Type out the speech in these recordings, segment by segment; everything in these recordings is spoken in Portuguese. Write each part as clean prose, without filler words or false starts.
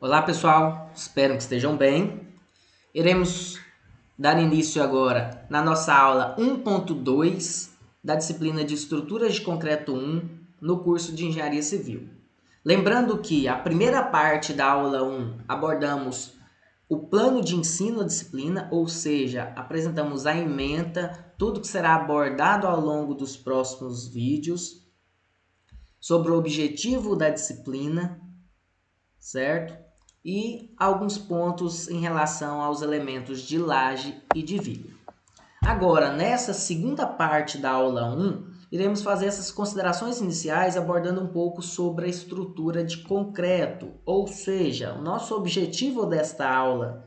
Olá pessoal, espero que estejam bem. Iremos dar início agora na nossa aula 1.2 da disciplina de Estruturas de Concreto 1 no curso de Engenharia Civil. Lembrando que a primeira parte da aula 1 abordamos o plano de ensino da disciplina, ou seja, apresentamos a ementa, tudo que será abordado ao longo dos próximos vídeos, sobre o objetivo da disciplina, certo? E alguns pontos em relação aos elementos de laje e de viga. Agora, nessa segunda parte da aula 1, iremos fazer essas considerações iniciais abordando um pouco sobre a estrutura de concreto, ou seja, o nosso objetivo desta aula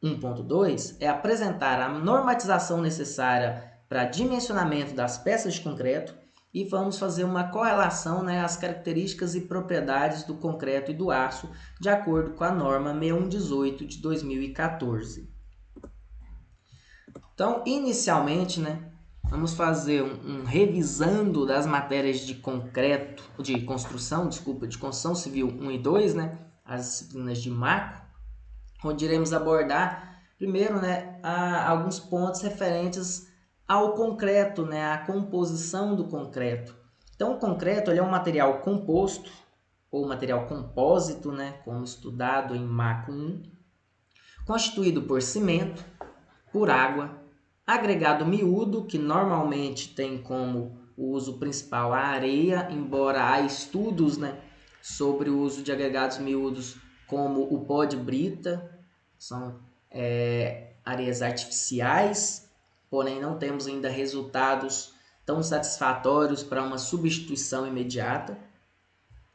1.2 é apresentar a normatização necessária para dimensionamento das peças de concreto e vamos fazer uma correlação, às características e propriedades do concreto e do aço de acordo com a norma 6118 de 2014. Então, inicialmente, vamos fazer um revisando das matérias de concreto, de construção civil 1 e 2, as disciplinas de macro, onde iremos abordar primeiro, alguns pontos referentes ao concreto, a composição do concreto. Então, o concreto ele é um material composto ou material compósito, como estudado em Macro 1, constituído por cimento, por água, agregado miúdo, que normalmente tem como uso principal a areia, embora há estudos, sobre o uso de agregados miúdos como o pó de brita, são areias artificiais, porém não temos ainda resultados tão satisfatórios para uma substituição imediata.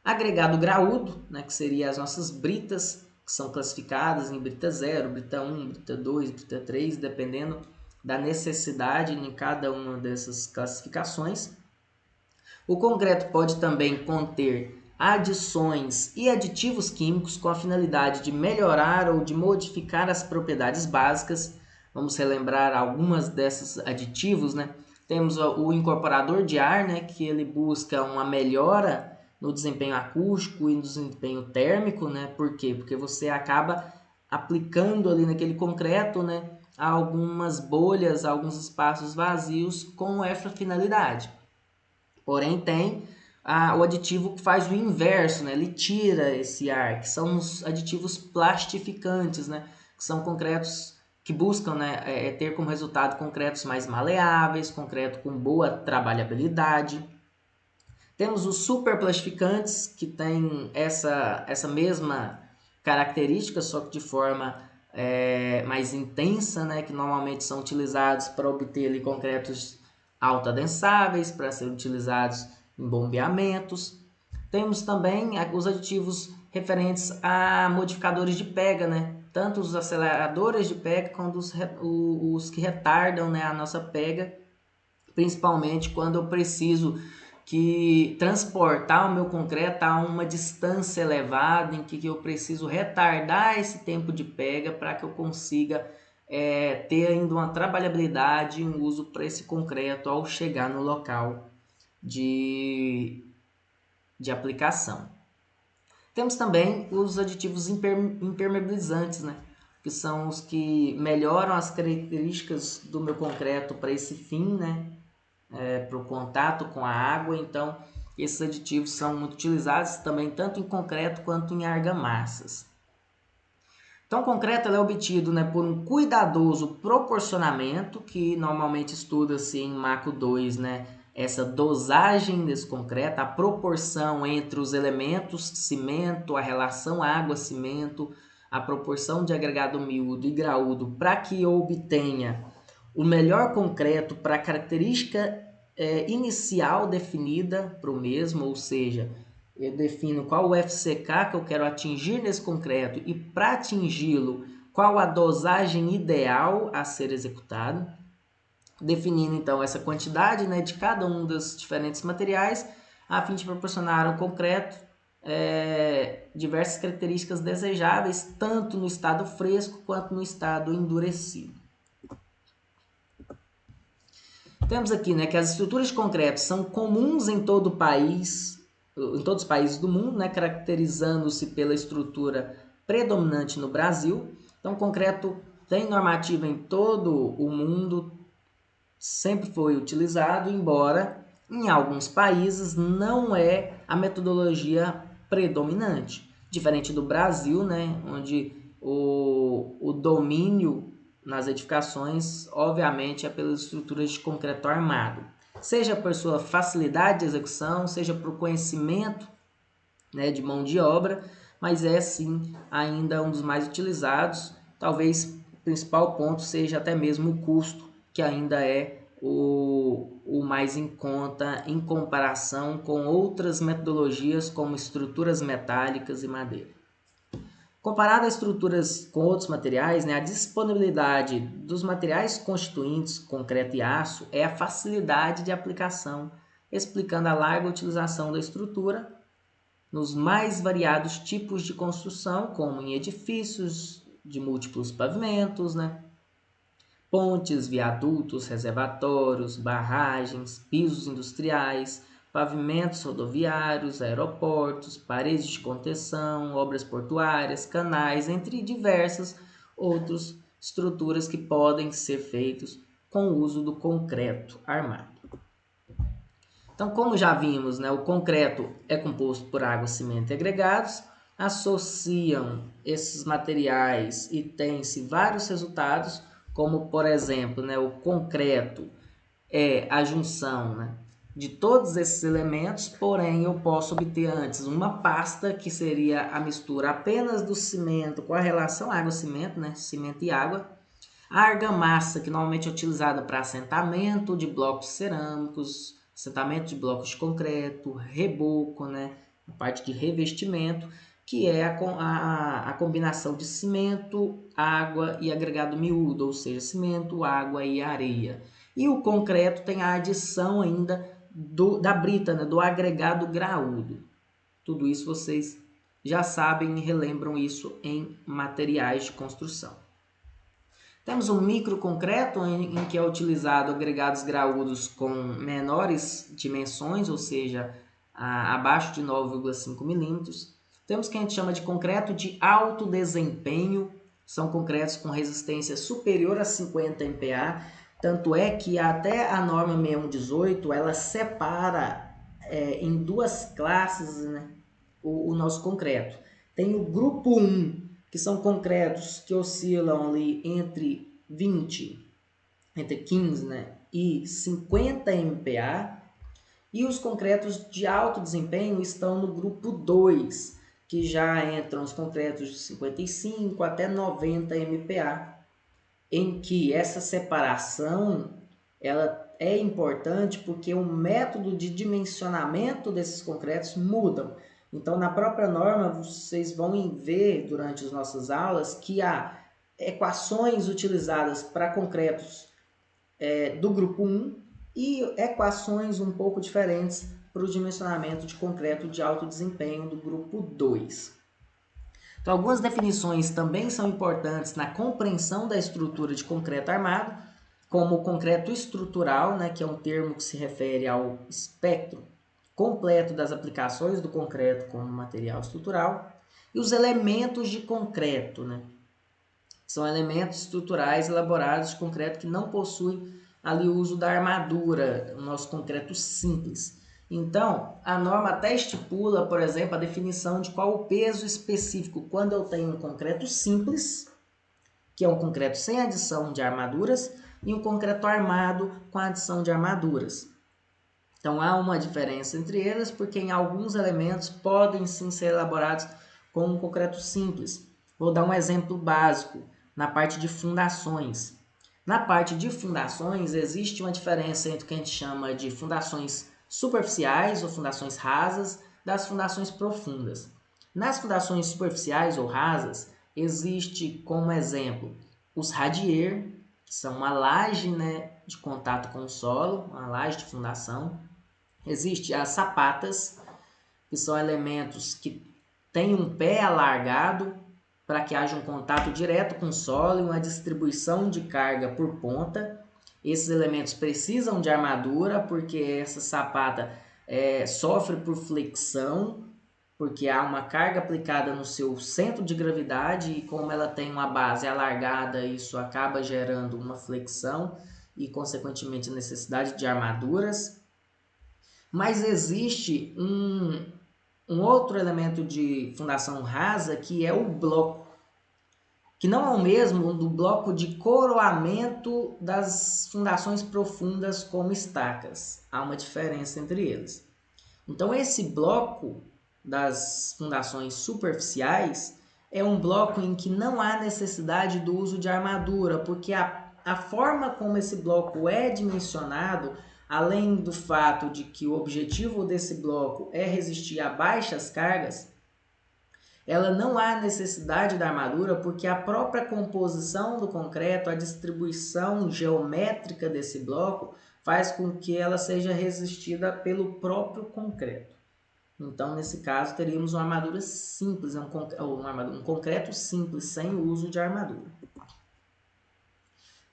Agregado graúdo, que seria as nossas britas, que são classificadas em brita 0, brita 1, brita 2, brita 3, dependendo da necessidade em cada uma dessas classificações. O concreto pode também conter adições e aditivos químicos com a finalidade de melhorar ou de modificar as propriedades básicas. Vamos relembrar algumas desses aditivos, Temos o incorporador de ar, que ele busca uma melhora no desempenho acústico e no desempenho térmico, Por quê? Porque você acaba aplicando ali naquele concreto, algumas bolhas, alguns espaços vazios com essa finalidade. Porém, tem o aditivo que faz o inverso, ele tira esse ar, que são os aditivos plastificantes, que são concretos que buscam ter como resultado concretos mais maleáveis, concreto com boa trabalhabilidade. Temos os superplastificantes, que têm essa mesma característica, só que de forma mais intensa, que normalmente são utilizados para obter ali concretos autoadensáveis, para serem utilizados em bombeamentos. Temos também os aditivos referentes a modificadores de pega, tanto os aceleradores de pega quanto os que retardam a nossa pega, principalmente quando eu preciso transportar o meu concreto a uma distância elevada, em que eu preciso retardar esse tempo de pega para que eu consiga ter ainda uma trabalhabilidade e um uso para esse concreto ao chegar no local de aplicação. Temos também os aditivos impermeabilizantes, que são os que melhoram as características do meu concreto para esse fim, para o contato com a água. Então, esses aditivos são muito utilizados também tanto em concreto quanto em argamassas. Então, o concreto é obtido por um cuidadoso proporcionamento, que normalmente estuda-se em Macro 2, essa dosagem desse concreto, a proporção entre os elementos cimento, a relação água-cimento, a proporção de agregado miúdo e graúdo, para que eu obtenha o melhor concreto para a característica inicial definida para o mesmo, ou seja, eu defino qual o FCK que eu quero atingir nesse concreto e, para atingi-lo, qual a dosagem ideal a ser executada, definindo então essa quantidade de cada um dos diferentes materiais, a fim de proporcionar ao concreto diversas características desejáveis, tanto no estado fresco quanto no estado endurecido. Temos aqui que as estruturas de concreto são comuns em todo o país, em todos os países do mundo, caracterizando-se pela estrutura predominante no Brasil. Então, o concreto tem normativa em todo o mundo, sempre foi utilizado, embora em alguns países não é a metodologia predominante. Diferente do Brasil, né, onde o domínio nas edificações, obviamente, é pelas estruturas de concreto armado. Seja por sua facilidade de execução, seja por conhecimento, né, de mão de obra, mas é sim ainda um dos mais utilizados. Talvez o principal ponto seja até mesmo o custo, que ainda é o mais em conta em comparação com outras metodologias como estruturas metálicas e madeira. Comparado a estruturas com outros materiais, né, a disponibilidade dos materiais constituintes, concreto e aço, é a facilidade de aplicação, explicando a larga utilização da estrutura nos mais variados tipos de construção, como em edifícios de múltiplos pavimentos, né? Pontes, viadutos, reservatórios, barragens, pisos industriais, pavimentos rodoviários, aeroportos, paredes de contenção, obras portuárias, canais, entre diversas outras estruturas que podem ser feitos com o uso do concreto armado. Então, como já vimos, né, o concreto é composto por água, cimento e agregados, associam esses materiais e tem-se vários resultados, como, por exemplo, né, o concreto é a junção, né, de todos esses elementos, porém eu posso obter antes uma pasta que seria a mistura apenas do cimento com a relação água-cimento, né, cimento e água, a argamassa, que normalmente é utilizada para assentamento de blocos cerâmicos, assentamento de blocos de concreto, reboco, né, a parte de revestimento, que é a combinação de cimento, água e agregado miúdo, ou seja, cimento, água e areia. E o concreto tem a adição ainda da brita, né, do agregado graúdo. Tudo isso vocês já sabem e relembram isso em materiais de construção. Temos um microconcreto em que é utilizado agregados graúdos com menores dimensões, ou seja, abaixo de 9,5 milímetros. Temos o que a gente chama de concreto de alto desempenho, são concretos com resistência superior a 50 MPa, tanto é que até a norma 6118 ela separa em duas classes, né, o nosso concreto. Tem o grupo 1, que são concretos que oscilam ali entre 15, né, e 50 MPa, e os concretos de alto desempenho estão no grupo 2, que já entram os concretos de 55 até 90 MPa, em que essa separação ela é importante porque o método de dimensionamento desses concretos mudam. Então, na própria norma, vocês vão ver durante as nossas aulas que há equações utilizadas para concretos do grupo 1 e equações um pouco diferentes para o dimensionamento de concreto de alto desempenho do grupo 2. Então, algumas definições também são importantes na compreensão da estrutura de concreto armado, como o concreto estrutural, né, que é um termo que se refere ao espectro completo das aplicações do concreto como material estrutural, e os elementos de concreto, né, são elementos estruturais elaborados de concreto que não possuem ali o uso da armadura, o nosso concreto simples. Então, a norma até estipula, por exemplo, a definição de qual o peso específico quando eu tenho um concreto simples, que é um concreto sem adição de armaduras, e um concreto armado com adição de armaduras. Então, há uma diferença entre eles, porque em alguns elementos podem sim ser elaborados com um concreto simples. Vou dar um exemplo básico na parte de fundações. Na parte de fundações, existe uma diferença entre o que a gente chama de fundações superficiais ou fundações rasas das fundações profundas. Nas fundações superficiais ou rasas, existe como exemplo os radier, que são uma laje, né, de contato com o solo, uma laje de fundação. Existem as sapatas, que são elementos que têm um pé alargado para que haja um contato direto com o solo e uma distribuição de carga por ponta. Esses elementos precisam de armadura porque essa sapata sofre por flexão porque há uma carga aplicada no seu centro de gravidade e como ela tem uma base alargada, isso acaba gerando uma flexão e, consequentemente, a necessidade de armaduras. Mas existe um outro elemento de fundação rasa que é o bloco, que não é o mesmo do bloco de coroamento das fundações profundas como estacas. Há uma diferença entre eles. Então, esse bloco das fundações superficiais é um bloco em que não há necessidade do uso de armadura, porque a forma como esse bloco é dimensionado, além do fato de que o objetivo desse bloco é resistir a baixas cargas, ela não há necessidade da armadura porque a própria composição do concreto, a distribuição geométrica desse bloco, faz com que ela seja resistida pelo próprio concreto. Então, nesse caso, teríamos uma armadura simples, um concreto simples, sem o uso de armadura.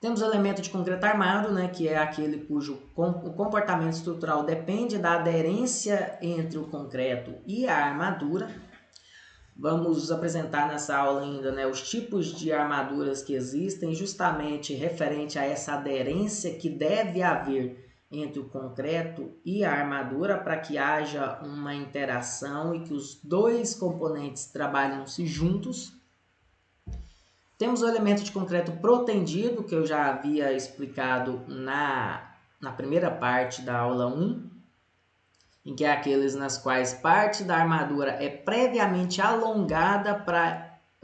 Temos o elemento de concreto armado, né, que é aquele cujo o comportamento estrutural depende da aderência entre o concreto e a armadura. Vamos apresentar nessa aula ainda, né, os tipos de armaduras que existem, justamente referente a essa aderência que deve haver entre o concreto e a armadura para que haja uma interação e que os dois componentes trabalhem-se juntos. Temos o elemento de concreto protendido, que eu já havia explicado na primeira parte da aula 1, em que é aqueles nas quais parte da armadura é previamente alongada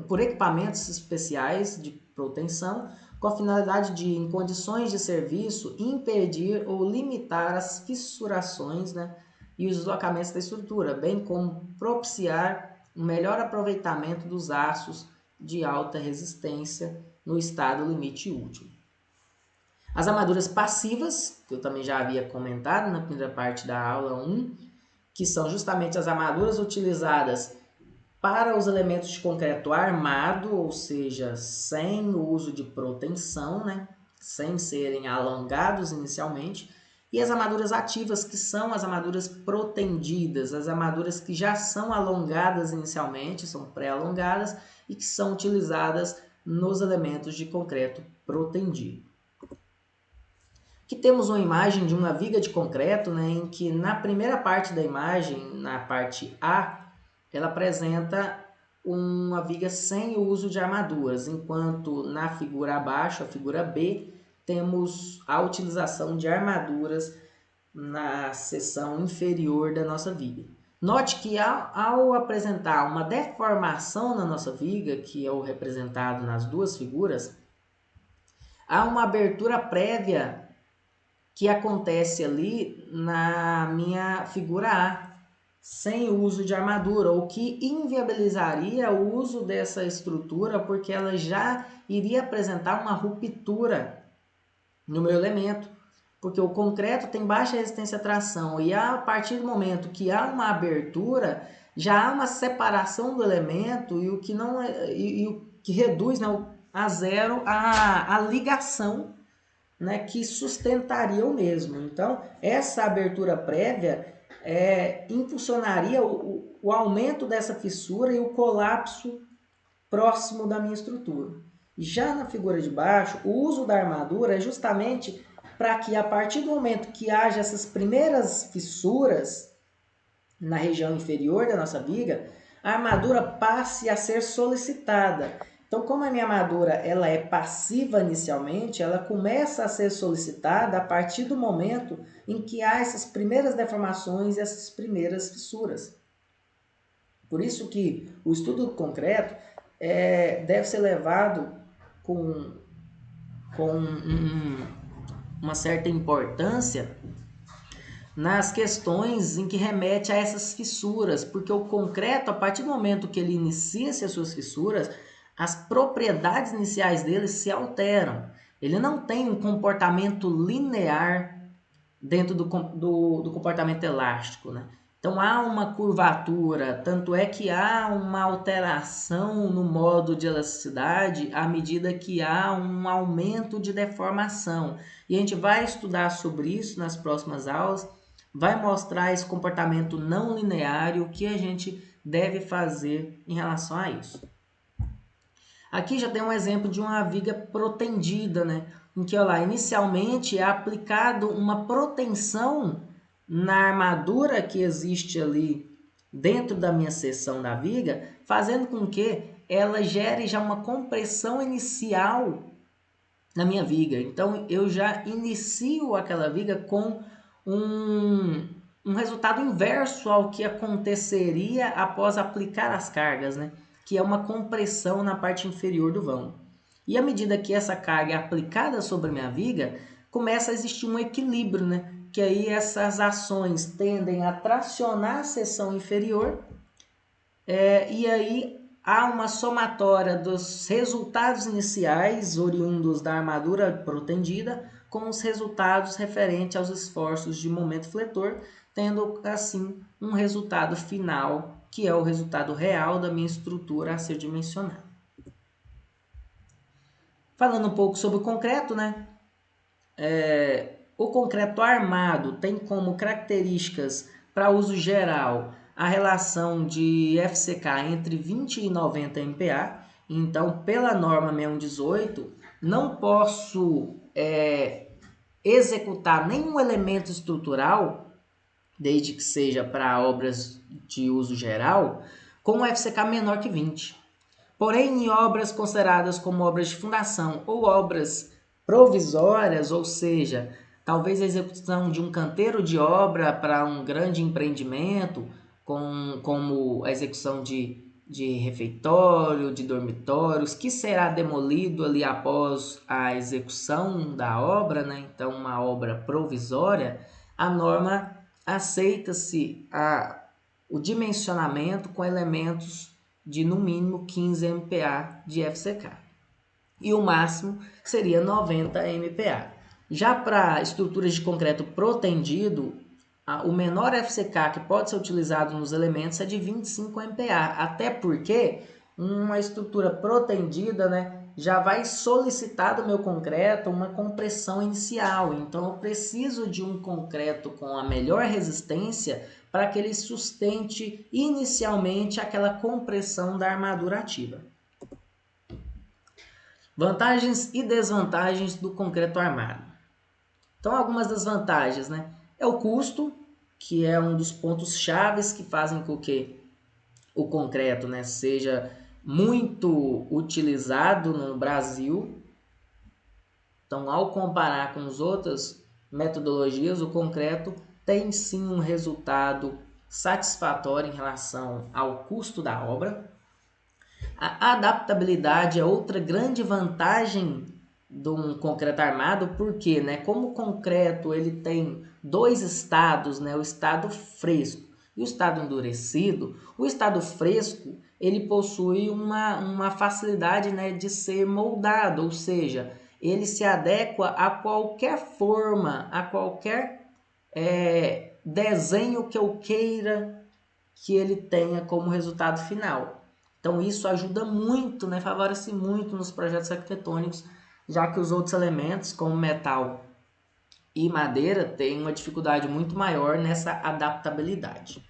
por equipamentos especiais de proteção, com a finalidade de, em condições de serviço, impedir ou limitar as fissurações, né, e os deslocamentos da estrutura, bem como propiciar um melhor aproveitamento dos aços de alta resistência no estado limite útil. As armaduras passivas, que eu também já havia comentado na primeira parte da aula 1, que são justamente as armaduras utilizadas para os elementos de concreto armado, ou seja, sem o uso de proteção, né? Sem serem alongados inicialmente, e as armaduras ativas, que são as armaduras protendidas, as armaduras que já são alongadas inicialmente, são pré-alongadas e que são utilizadas nos elementos de concreto protendido. Aqui temos uma imagem de uma viga de concreto, né, em que na primeira parte da imagem, na parte A, ela apresenta uma viga sem o uso de armaduras, enquanto na figura abaixo, a figura B, temos a utilização de armaduras na seção inferior da nossa viga. Note que ao apresentar uma deformação na nossa viga, que é o representado nas duas figuras, há uma abertura prévia que acontece ali na minha figura A, sem o uso de armadura, o que inviabilizaria o uso dessa estrutura, porque ela já iria apresentar uma ruptura no meu elemento, porque o concreto tem baixa resistência à tração, e a partir do momento que há uma abertura, já há uma separação do elemento, e o que, não é, e o que reduz, né, a zero a ligação, né, que sustentaria o mesmo. Então, essa abertura prévia impulsionaria o aumento dessa fissura e o colapso próximo da minha estrutura. Já na figura de baixo, o uso da armadura é justamente para que, a partir do momento que haja essas primeiras fissuras na região inferior da nossa viga, a armadura passe a ser solicitada. Então, como a minha armadura ela é passiva inicialmente, ela começa a ser solicitada a partir do momento em que há essas primeiras deformações e essas primeiras fissuras. Por isso que o estudo do concreto deve ser levado com uma certa importância nas questões em que remete a essas fissuras, porque o concreto, a partir do momento que ele inicia-se as suas fissuras, as propriedades iniciais dele se alteram. Ele não tem um comportamento linear dentro do comportamento elástico, né? Então há uma curvatura, tanto é que há uma alteração no modo de elasticidade à medida que há um aumento de deformação. E a gente vai estudar sobre isso nas próximas aulas, vai mostrar esse comportamento não linear e o que a gente deve fazer em relação a isso. Aqui já tem um exemplo de uma viga protendida, né? Em que, olha lá, inicialmente é aplicado uma proteção na armadura que existe ali dentro da minha seção da viga, fazendo com que ela gere já uma compressão inicial na minha viga. Então, eu já inicio aquela viga com um resultado inverso ao que aconteceria após aplicar as cargas, né? Que é uma compressão na parte inferior do vão. E à medida que essa carga é aplicada sobre a minha viga, começa a existir um equilíbrio, né? Que aí essas ações tendem a tracionar a seção inferior, e aí há uma somatória dos resultados iniciais oriundos da armadura protendida com os resultados referentes aos esforços de momento fletor, tendo assim um resultado final, que é o resultado real da minha estrutura a ser dimensionada. Falando um pouco sobre o concreto, né? O concreto armado tem como características para uso geral a relação de FCK entre 20 e 90 MPa. Então, pela norma 6118, não posso executar nenhum elemento estrutural, desde que seja para obras de uso geral, com um FCK menor que 20. Porém, em obras consideradas como obras de fundação ou obras provisórias, ou seja, talvez a execução de um canteiro de obra para um grande empreendimento, como a execução de refeitório, de dormitórios, que será demolido ali após a execução da obra, né? Então, uma obra provisória, a norma aceita-se o dimensionamento com elementos de no mínimo 15 MPa de FCK. E o máximo seria 90 MPa. Já para estruturas de concreto protendido, o menor FCK que pode ser utilizado nos elementos é de 25 MPa, até porque uma estrutura protendida, né, já vai solicitar do meu concreto uma compressão inicial. Então eu preciso de um concreto com a melhor resistência para que ele sustente inicialmente aquela compressão da armadura ativa. Vantagens e desvantagens do concreto armado. Então, algumas das vantagens, né? É o custo, que é um dos pontos chaves que fazem com que o concreto, né, seja muito utilizado no Brasil. Então, ao comparar com as outras metodologias, o concreto tem sim um resultado satisfatório em relação ao custo da obra. A adaptabilidade é outra grande vantagem de um concreto armado, porque, né, como o concreto ele tem dois estados, né, o estado fresco e o estado endurecido, o estado fresco ele possui uma facilidade, né, de ser moldado, ou seja, ele se adequa a qualquer forma, a qualquer desenho que eu queira que ele tenha como resultado final. Então isso ajuda muito, né, favorece muito nos projetos arquitetônicos, já que os outros elementos, como metal e madeira, têm uma dificuldade muito maior nessa adaptabilidade.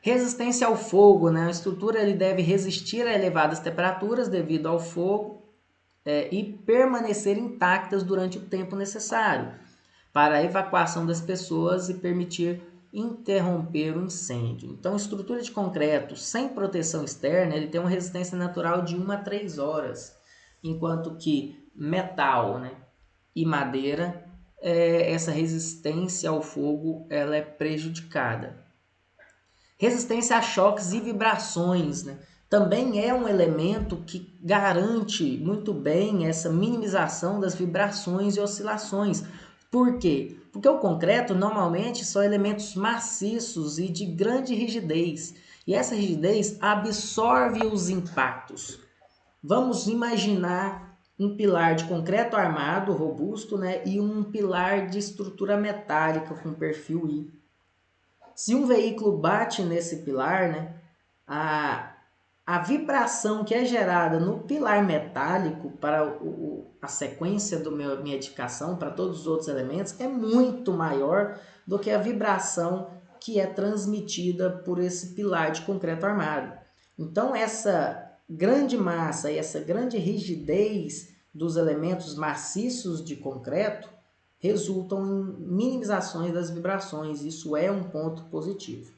Resistência ao fogo, né? A estrutura ele deve resistir a elevadas temperaturas devido ao fogo e permanecer intactas durante o tempo necessário para a evacuação das pessoas e permitir interromper o incêndio. Então, estrutura de concreto sem proteção externa, ele tem uma resistência natural de 1 a 3 horas, enquanto que metal, né, e madeira, essa resistência ao fogo ela é prejudicada. Resistência a choques e vibrações, né? Também é um elemento que garante muito bem essa minimização das vibrações e oscilações. Por quê? Porque o concreto normalmente são elementos maciços e de grande rigidez. E essa rigidez absorve os impactos. Vamos imaginar um pilar de concreto armado, robusto, né? E um pilar de estrutura metálica com perfil I. Se um veículo bate nesse pilar, né, a vibração que é gerada no pilar metálico para a sequência da minha edificação, para todos os outros elementos, é muito maior do que a vibração que é transmitida por esse pilar de concreto armado. Então, essa grande massa e essa grande rigidez dos elementos maciços de concreto resultam em minimizações das vibrações. Isso é um ponto positivo.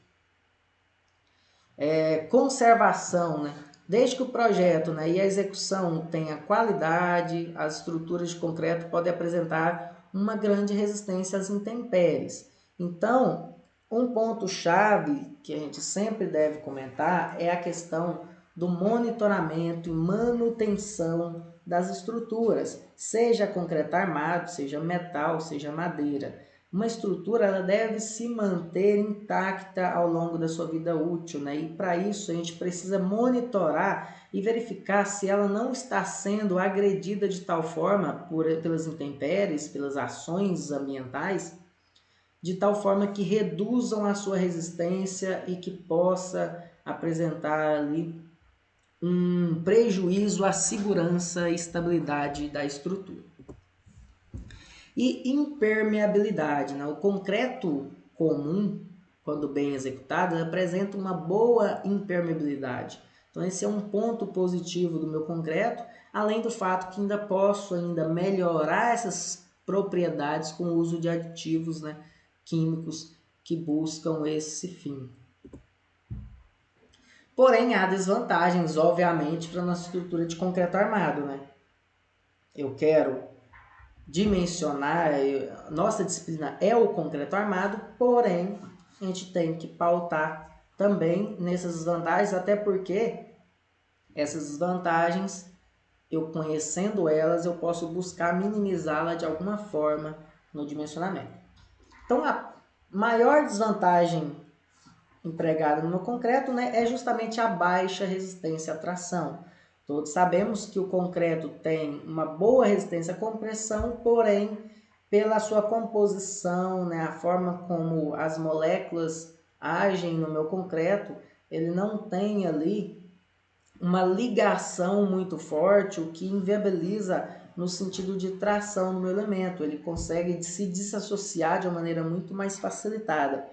Conservação, né? Desde que o projeto, né, e a execução tenha qualidade, as estruturas de concreto podem apresentar uma grande resistência às intempéries. Então, um ponto-chave que a gente sempre deve comentar é a questão do monitoramento e manutenção das estruturas, seja concreto armado, seja metal, seja madeira. Uma estrutura ela deve se manter intacta ao longo da sua vida útil, né? E para isso a gente precisa monitorar e verificar se ela não está sendo agredida de tal forma pelas intempéries, pelas ações ambientais, de tal forma que reduzam a sua resistência e que possa apresentar ali um prejuízo à segurança e estabilidade da estrutura. E impermeabilidade, né? O concreto comum, quando bem executado, apresenta uma boa impermeabilidade. Então esse é um ponto positivo do meu concreto, além do fato que ainda posso melhorar essas propriedades com o uso de aditivos, né, químicos que buscam esse fim. Porém, há desvantagens, obviamente, para a nossa estrutura de concreto armado, né? Eu quero dimensionar, nossa disciplina é o concreto armado, porém a gente tem que pautar também nessas desvantagens, até porque essas desvantagens, eu conhecendo elas, eu posso buscar minimizá-la de alguma forma no dimensionamento. Então a maior desvantagem empregada no concreto, né, é justamente a baixa resistência à tração. Todos sabemos que o concreto tem uma boa resistência à compressão, porém, pela sua composição, né, a forma como as moléculas agem no meu concreto, ele não tem ali uma ligação muito forte, o que inviabiliza no sentido de tração no meu elemento. Ele consegue se desassociar de uma maneira muito mais facilitada.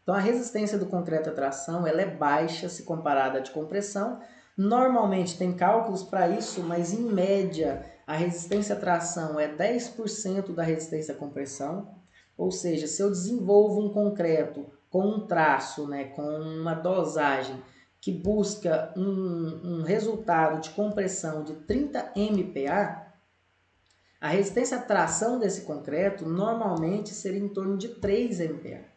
Então, a resistência do concreto à tração ela é baixa se comparada à de compressão. Normalmente tem cálculos para isso, mas em média a resistência à tração é 10% da resistência à compressão. Ou seja, se eu desenvolvo um concreto com um traço, né, com uma dosagem que busca um resultado de compressão de 30 MPa, a resistência à tração desse concreto normalmente seria em torno de 3 MPa.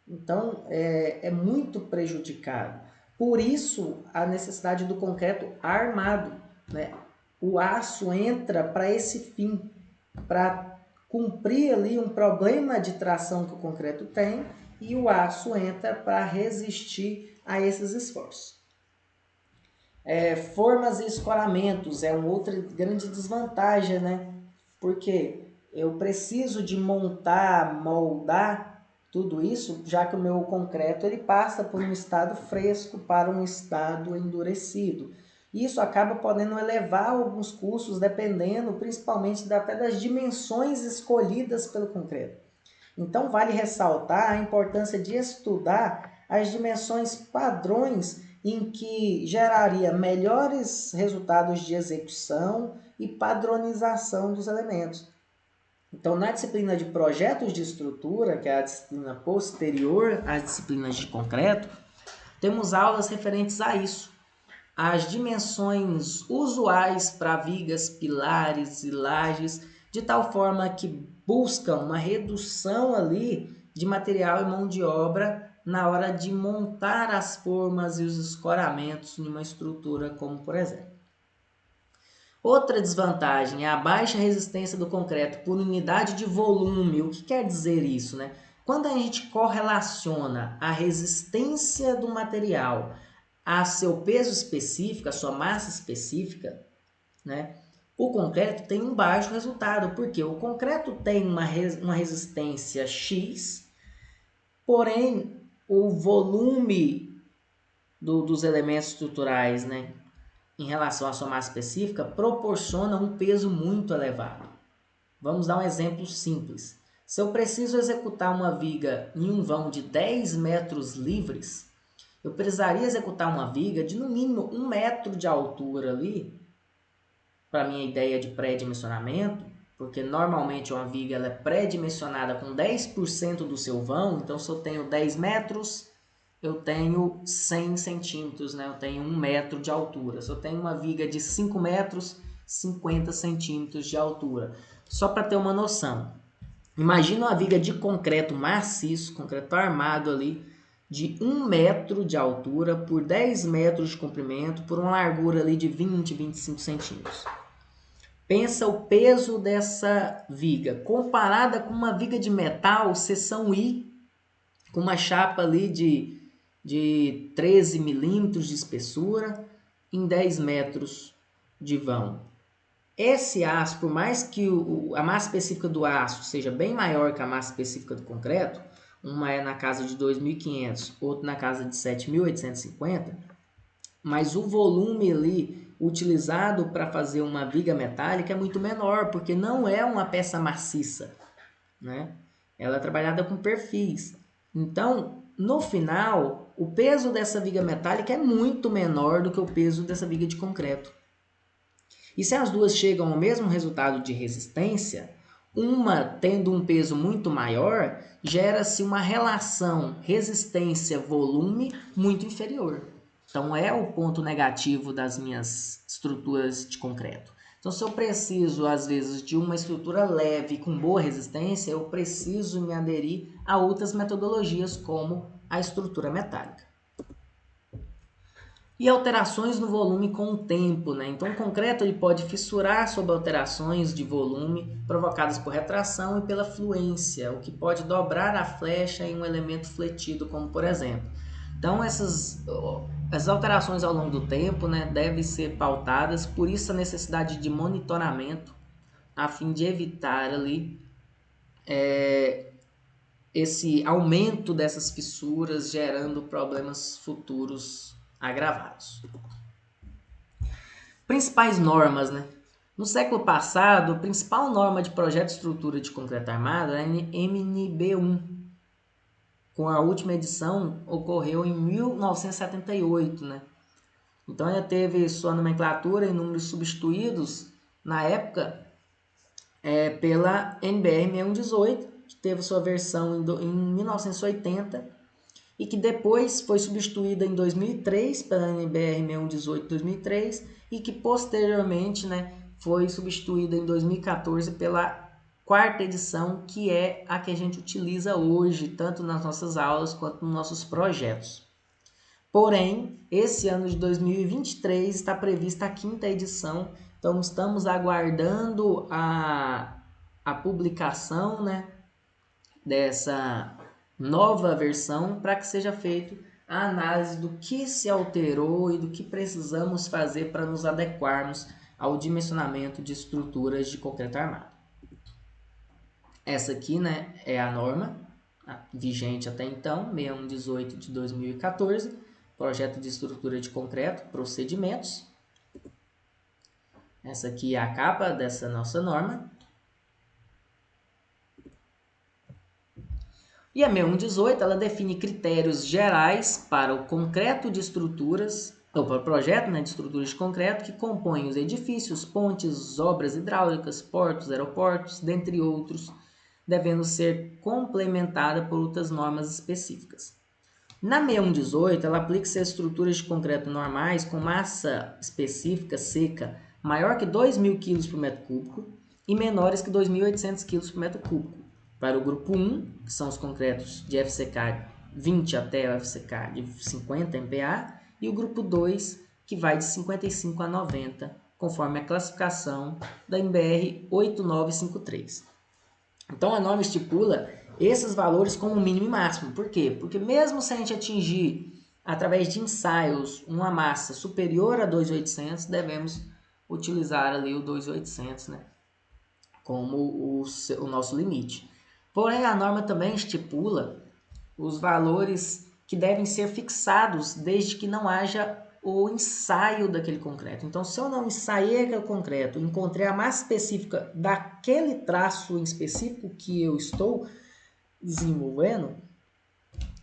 Então, é muito prejudicado. Por isso, a necessidade do concreto armado, né? O aço entra para esse fim, para cumprir ali um problema de tração que o concreto tem, e o aço entra para resistir a esses esforços. Formas e escoramentos é uma outra grande desvantagem, né? Porque eu preciso de montar, moldar tudo isso, já que o meu concreto ele passa por um estado fresco para um estado endurecido. Isso acaba podendo elevar alguns custos, dependendo principalmente até das dimensões escolhidas pelo concreto. Então, vale ressaltar a importância de estudar as dimensões padrões em que geraria melhores resultados de execução e padronização dos elementos. Então, na disciplina de projetos de estrutura, que é a disciplina posterior às disciplinas de concreto, temos aulas referentes a isso. As dimensões usuais para vigas, pilares e lajes, de tal forma que buscam uma redução ali de material e mão de obra na hora de montar as formas e os escoramentos em uma estrutura, como por exemplo. Outra desvantagem é a baixa resistência do concreto por unidade de volume. O que quer dizer isso, né? Quando a gente correlaciona a resistência do material a seu peso específico, a sua massa específica, né? O concreto tem um baixo resultado, porque o concreto tem uma resistência X, porém o volume dos elementos estruturais, né, em relação à sua massa específica, proporciona um peso muito elevado. Vamos dar um exemplo simples. Se eu preciso executar uma viga em um vão de 10 metros livres, eu precisaria executar uma viga de no mínimo 1 metro de altura ali, para minha ideia de pré-dimensionamento, porque normalmente uma viga ela é pré-dimensionada com 10% do seu vão, então se eu tenho 10 metros, eu tenho 100 centímetros, né? Eu tenho 1 metro de altura. Se eu tenho uma viga de 5 metros, 50 centímetros de altura. Só para ter uma noção. Imagina uma viga de concreto maciço, concreto armado ali, de 1 metro de altura por 10 metros de comprimento, por uma largura ali de 20, 25 centímetros. Pensa o peso dessa viga, comparada com uma viga de metal, seção I, com uma chapa ali de 13 milímetros de espessura, em 10 metros de vão. Esse aço, por mais que a massa específica do aço seja bem maior que a massa específica do concreto, uma é na casa de 2.500, outra na casa de 7.850, mas o volume ali utilizado para fazer uma viga metálica é muito menor, porque não é uma peça maciça, né? Ela é trabalhada com perfis. Então, no final, o peso dessa viga metálica é muito menor do que o peso dessa viga de concreto. E se as duas chegam ao mesmo resultado de resistência, uma tendo um peso muito maior, gera-se uma relação resistência-volume muito inferior. Então é o ponto negativo das minhas estruturas de concreto. Então se eu preciso, às vezes, de uma estrutura leve com boa resistência, eu preciso me aderir a outras metodologias como a estrutura metálica. E alterações no volume com o tempo, né? Então o concreto ele pode fissurar sob alterações de volume provocadas por retração e pela fluência, o que pode dobrar a flecha em um elemento fletido, como por exemplo. Então essas alterações ao longo do tempo, né, devem ser pautadas, por isso a necessidade de monitoramento a fim de evitar ali esse aumento dessas fissuras, gerando problemas futuros agravados. Principais normas, né? No século passado, a principal norma de projeto de estrutura de concreto armado era a MNB1, com a última edição ocorreu em 1978, né? Então já teve sua nomenclatura e números substituídos na época pela NBR 6118, que teve sua versão em 1980 e que depois foi substituída em 2003 pela NBR 6118 2003 e que posteriormente, né, foi substituída em 2014 pela quarta edição, que é a que a gente utiliza hoje, tanto nas nossas aulas quanto nos nossos projetos. Porém, esse ano de 2023 está prevista a quinta edição, então estamos aguardando a publicação, né, dessa nova versão para que seja feita a análise do que se alterou e do que precisamos fazer para nos adequarmos ao dimensionamento de estruturas de concreto armado. Essa aqui, né, é a norma vigente até então, 6118 de 2014, projeto de estrutura de concreto, procedimentos. Essa aqui é a capa dessa nossa norma. E a 6118 ela define critérios gerais para o concreto de estruturas, ou para o projeto, né, de estruturas de concreto que compõem os edifícios, pontes, obras hidráulicas, portos, aeroportos, dentre outros, devendo ser complementada por outras normas específicas. Na 6118, ela aplica-se a estruturas de concreto normais com massa específica seca maior que 2.000 kg por metro cúbico e menores que 2.800 kg por metro cúbico. Para o grupo 1, que são os concretos de FCK 20 até o FCK de 50 MPa, e o grupo 2, que vai de 55 a 90, conforme a classificação da NBR 8953. Então a norma estipula esses valores como mínimo e máximo. Por quê? Porque mesmo se a gente atingir, através de ensaios, uma massa superior a 2.800, devemos utilizar ali o 2.800, né, como o nosso limite. Porém, a norma também estipula os valores que devem ser fixados desde que não haja o ensaio daquele concreto. Então, se eu não ensaiei aquele concreto, encontrei a massa específica daquele traço em específico que eu estou desenvolvendo,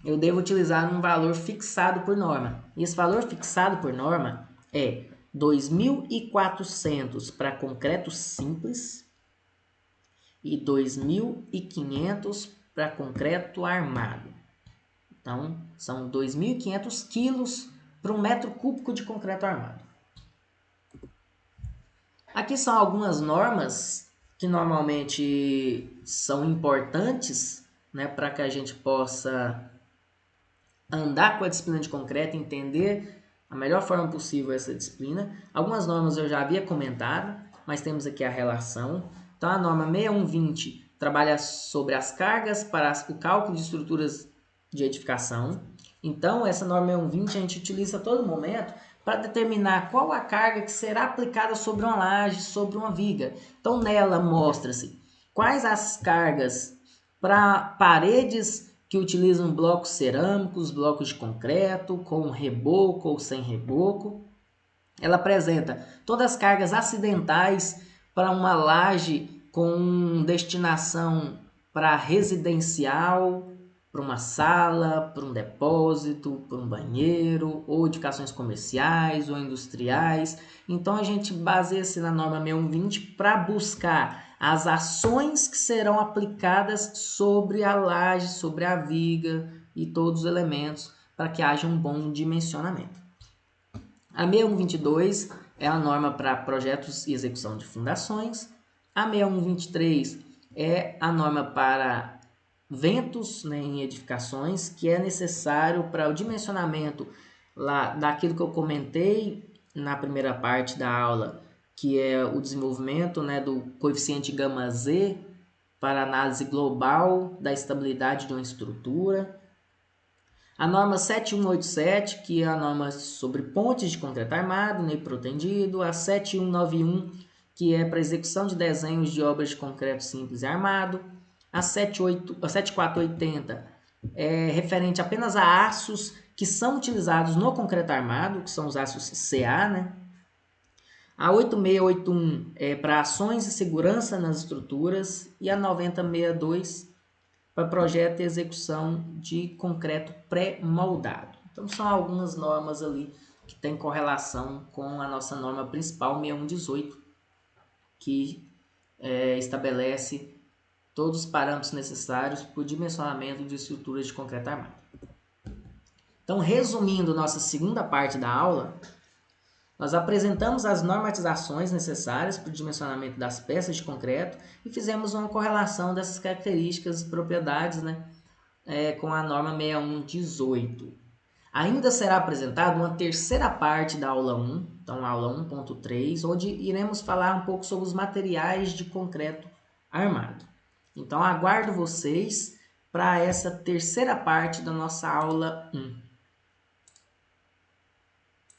eu devo utilizar um valor fixado por norma. E esse valor fixado por norma é 2.400 para concreto simples e 2.500 para concreto armado. Então, são 2.500 quilos para 1 metro cúbico de concreto armado. Aqui são algumas normas que normalmente são importantes, né, para que a gente possa andar com a disciplina de concreto, entender a melhor forma possível essa disciplina. Algumas normas eu já havia comentado, mas temos aqui a relação. Então, a norma 6120 trabalha sobre as cargas para o cálculo de estruturas de edificação. Então, essa norma 6120 a gente utiliza a todo momento para determinar qual a carga que será aplicada sobre uma laje, sobre uma viga. Então, nela mostra-se quais as cargas para paredes que utilizam blocos cerâmicos, blocos de concreto, com reboco ou sem reboco. Ela apresenta todas as cargas acidentais para uma laje com destinação para residencial, para uma sala, para um depósito, para um banheiro, ou edificações comerciais ou industriais. Então, a gente baseia-se na norma 6120 para buscar as ações que serão aplicadas sobre a laje, sobre a viga e todos os elementos para que haja um bom dimensionamento. A 6122 é a norma para projetos e execução de fundações. A 6123 é a norma para ventos, né, em edificações, que é necessário para o dimensionamento lá daquilo que eu comentei na primeira parte da aula, que é o desenvolvimento, né, do coeficiente γz para análise global da estabilidade de uma estrutura. A norma 7187, que é a norma sobre pontes de concreto armado, né, protendido. A 7191, que é para execução de desenhos de obras de concreto simples e armado. A 7480 é referente apenas a aços que são utilizados no concreto armado, que são os aços CA, né? A 8681 é para ações de segurança nas estruturas. E a 9062 para projeto e execução de concreto pré-moldado. Então, são algumas normas ali que têm correlação com a nossa norma principal, 6118, que estabelece todos os parâmetros necessários para o dimensionamento de estruturas de concreto armado. Então, resumindo nossa segunda parte da aula, nós apresentamos as normatizações necessárias para o dimensionamento das peças de concreto e fizemos uma correlação dessas características e propriedades, né, com a norma 6118. Ainda será apresentada uma terceira parte da aula 1, então a aula 1.3, onde iremos falar um pouco sobre os materiais de concreto armado. Então, aguardo vocês para essa terceira parte da nossa aula 1.